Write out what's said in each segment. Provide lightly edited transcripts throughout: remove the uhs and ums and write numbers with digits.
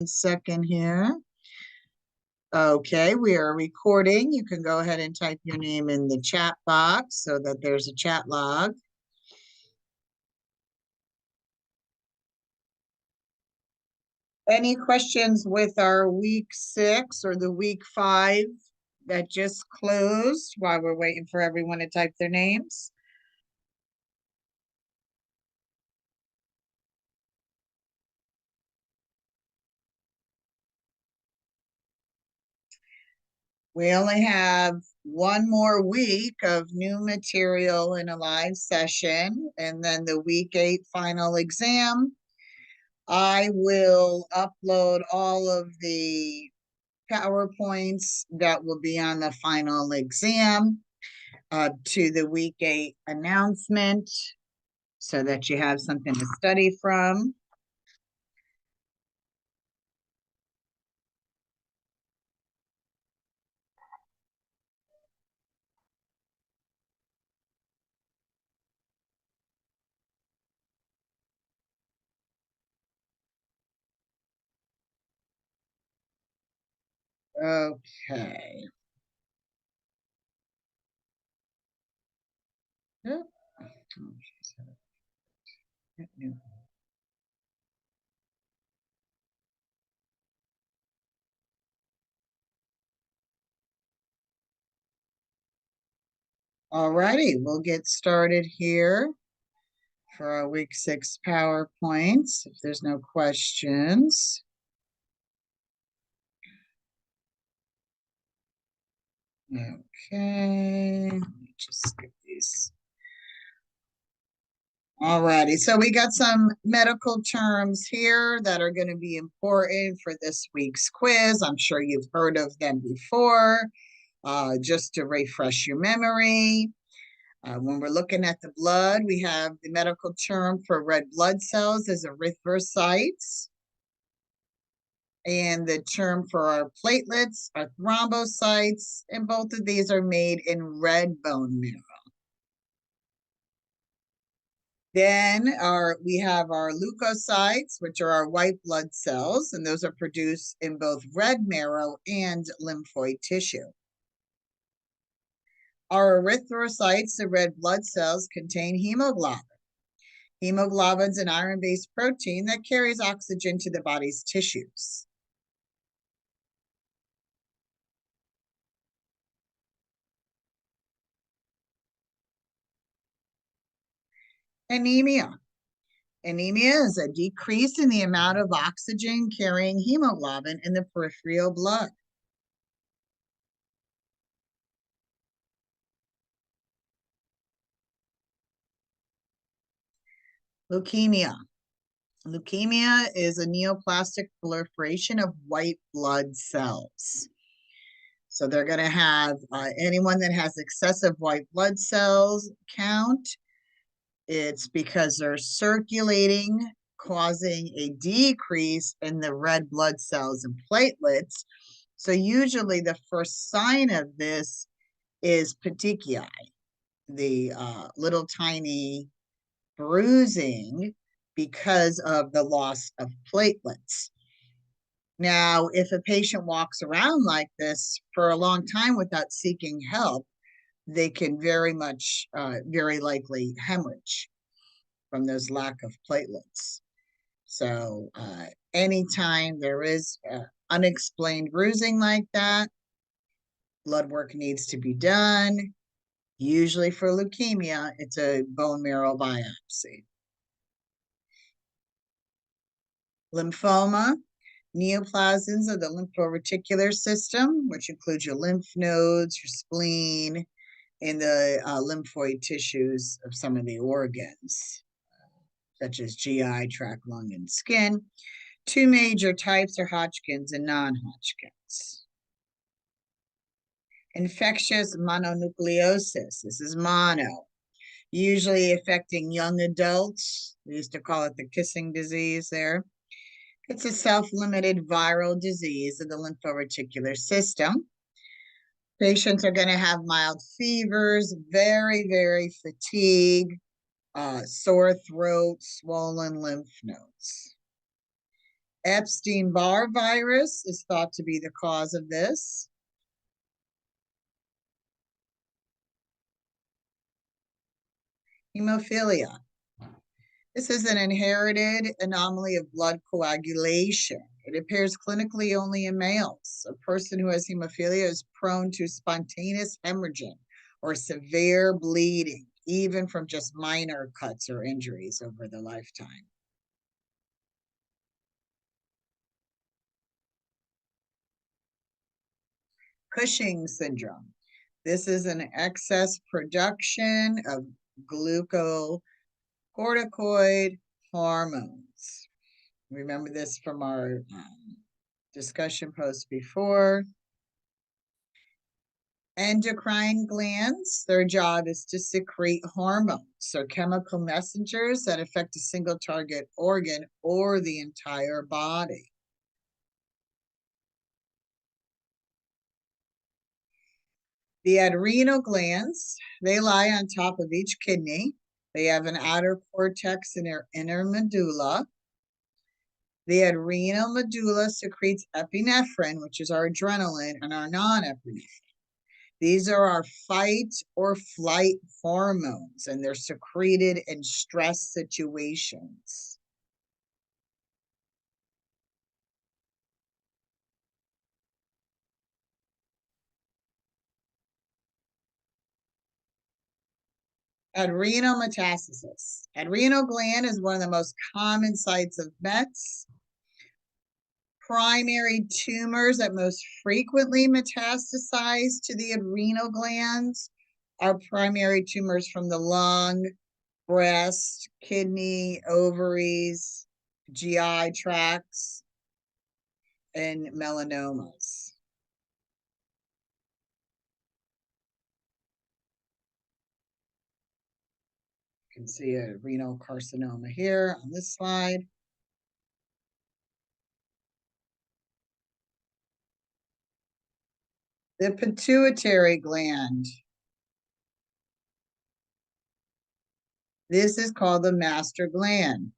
Second here. Okay, we are recording. You can go ahead and type your name in the chat box so that there's a chat log. Any questions with our week 6 or the week 5 that just closed while we're waiting for everyone to type their names? We only have one more week of new material in a live session, and then the week 8 final exam. I will upload all of the PowerPoints that will be on the final exam to the week 8 announcement so that you have something to study from. Okay. All righty, we'll get started here for our week 6 PowerPoints if there's no questions. Okay, let me just skip these. All righty, so we got some medical terms here that are going to be important for this week's quiz. I'm sure you've heard of them before. Just to refresh your memory, when we're looking at the blood, we have the medical term for red blood cells as erythrocytes. And the term for our platelets are thrombocytes, and both of these are made in red bone marrow. Then we have our leukocytes, which are our white blood cells, and those are produced in both red marrow and lymphoid tissue. Our erythrocytes, the red blood cells, contain hemoglobin. Hemoglobin is an iron-based protein that carries oxygen to the body's tissues. Anemia. Anemia is a decrease in the amount of oxygen carrying hemoglobin in the peripheral blood. Leukemia. Leukemia is a neoplastic proliferation of white blood cells. So they're going to have anyone that has excessive white blood cells count. It's because they're circulating, causing a decrease in the red blood cells and platelets. So usually the first sign of this is petechiae, the little tiny bruising because of the loss of platelets. Now, if a patient walks around like this for a long time without seeking help, they can very likely hemorrhage from those lack of platelets. So anytime there is unexplained bruising like that, blood work needs to be done. Usually for leukemia, it's a bone marrow biopsy. Lymphoma, neoplasms of the lymphoreticulaire system, which includes your lymph nodes, your spleen, and the lymphoid tissues of some of the organs, such as GI, tract, lung, and skin. Two major types are Hodgkin's and non-Hodgkin's. Infectious mononucleosis. This is mono, usually affecting young adults. We used to call it the kissing disease there. It's a self-limited viral disease of the lymphoreticulaire system. Patients are going to have mild fevers, very fatigue, sore throat, swollen lymph nodes. Epstein-Barr virus is thought to be the cause of this. Hemophilia. This is an inherited anomaly of blood coagulation. It appears clinically only in males. A person who has hemophilia is prone to spontaneous hemorrhaging or severe bleeding, even from just minor cuts or injuries over the lifetime. Cushing syndrome. This is an excess production of glucocorticoid hormones. Remember this from our discussion post before. Endocrine glands, their job is to secrete hormones or chemical messengers that affect a single target organ or the entire body. The adrenal glands, they lie on top of each kidney. They have an outer cortex in their inner medulla. The adrenal medulla secretes epinephrine, which is our adrenaline, and our non-epinephrine. These are our fight or flight hormones, and they're secreted in stress situations. Adrenal metastasis. Adrenal gland is one of the most common sites of METs. Primary tumors that most frequently metastasize to the adrenal glands are primary tumors from the lung, breast, kidney, ovaries, GI tracts, and melanomas. You can see a renal carcinoma here on this slide. The pituitary gland. This is called the master gland.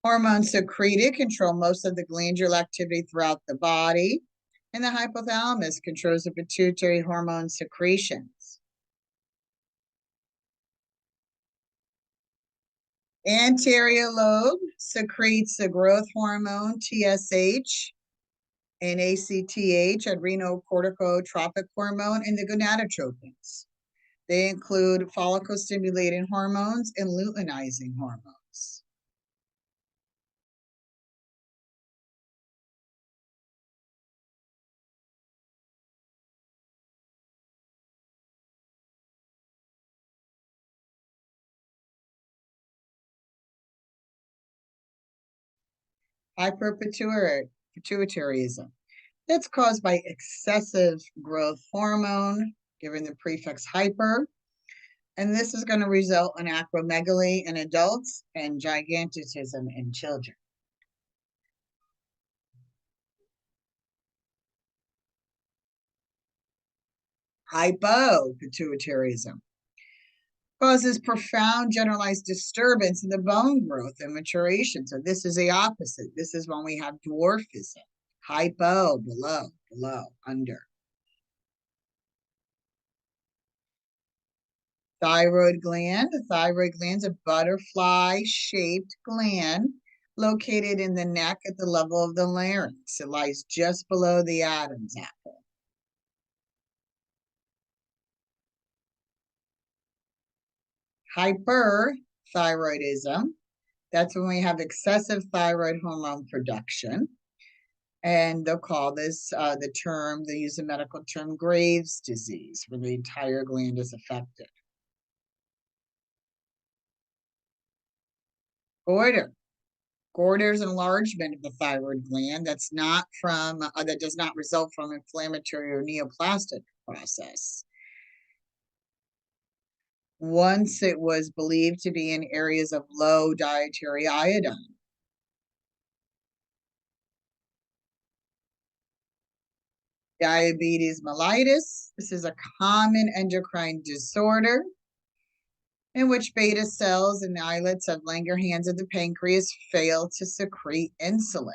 Hormones secreted control most of the glandular activity throughout the body, and the hypothalamus controls the pituitary hormone secretions. Anterior lobe secretes the growth hormone TSH and ACTH, adrenocorticotropic hormone, and the gonadotropins. They include follicle-stimulating hormones and luteinizing hormones. Hyperpituitarism. That's caused by excessive growth hormone, given the prefix hyper, and this is going to result in acromegaly in adults and gigantism in children. Hypopituitarism causes profound generalized disturbance in the bone growth and maturation. So this is the opposite. This is when we have dwarfism. Hypo, below, under. Thyroid gland. The thyroid gland is a butterfly-shaped gland located in the neck at the level of the larynx. It lies just below the Adam's apple. Hyperthyroidism. That's when we have excessive thyroid hormone production. And they'll call this they use the medical term Graves' disease, where the entire gland is affected. Goiter. Goiter is enlargement of the thyroid gland that does not result from inflammatory or neoplastic process. Once it was believed to be in areas of low dietary iodine. Diabetes mellitus. This is a common endocrine disorder. in which beta cells in the islets of Langerhans of the pancreas fail to secrete insulin,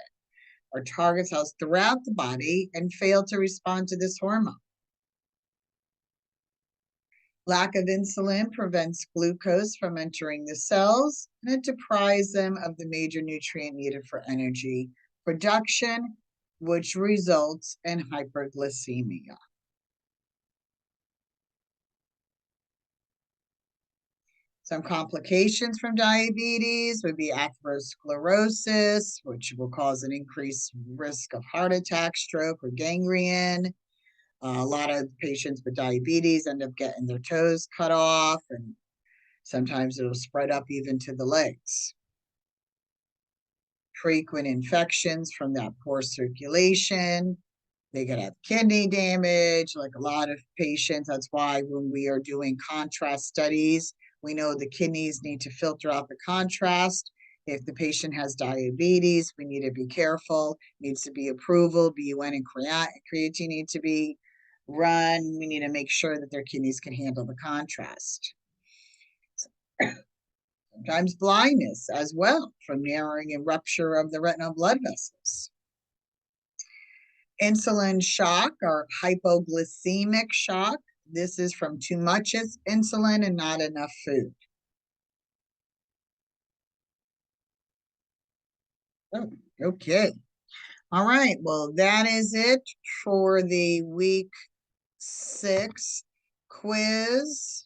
or target cells throughout the body and fail to respond to this hormone. Lack of insulin prevents glucose from entering the cells, and it deprives them of the major nutrient needed for energy production, which results in hyperglycemia. Some complications from diabetes would be atherosclerosis, which will cause an increased risk of heart attack, stroke, or gangrene. A lot of patients with diabetes end up getting their toes cut off, and sometimes it'll spread up even to the legs. Frequent infections from that poor circulation. They could have kidney damage, like a lot of patients. That's why when we are doing contrast studies, we know the kidneys need to filter out the contrast. If the patient has diabetes, we need to be careful. Needs to be approval. BUN and creatine need to be run. We need to make sure that their kidneys can handle the contrast. Sometimes blindness as well from narrowing and rupture of the retinal blood vessels. Insulin shock or hypoglycemic shock. This is from too much insulin and not enough food. Oh, okay. All right. Well, that is it for the week 6 quiz.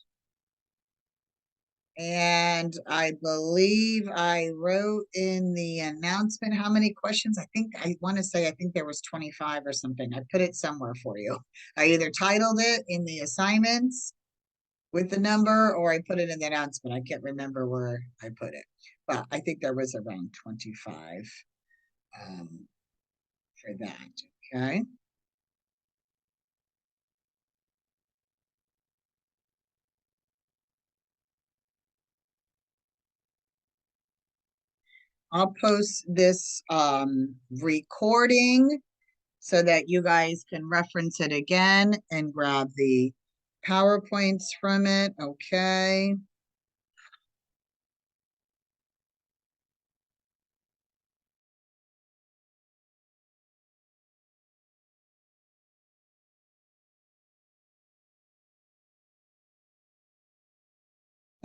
And I believe I wrote in the announcement how many questions. I want to say, I think there was 25 or something. I put it somewhere for you. I either titled it in the assignments with the number, or I put it in the announcement. I can't remember where I put it, but I think there was around 25 for that. Okay. I'll post this recording so that you guys can reference it again and grab the PowerPoints from it. Okay.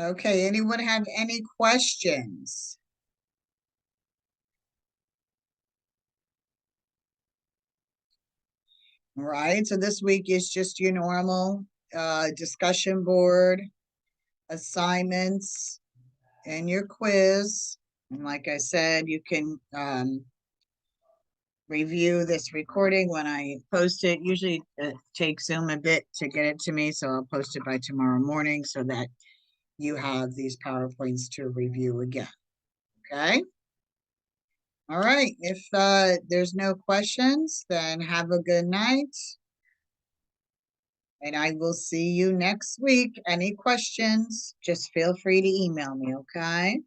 Okay. Anyone have any questions? All right. So this week is just your normal discussion board, assignments, and your quiz. And like I said, you can review this recording when I post it. Usually it takes Zoom a bit to get it to me, so I'll post it by tomorrow morning so that you have these PowerPoints to review again. Okay. All right. If there's no questions, then have a good night. And I will see you next week. Any questions, just feel free to email me, okay?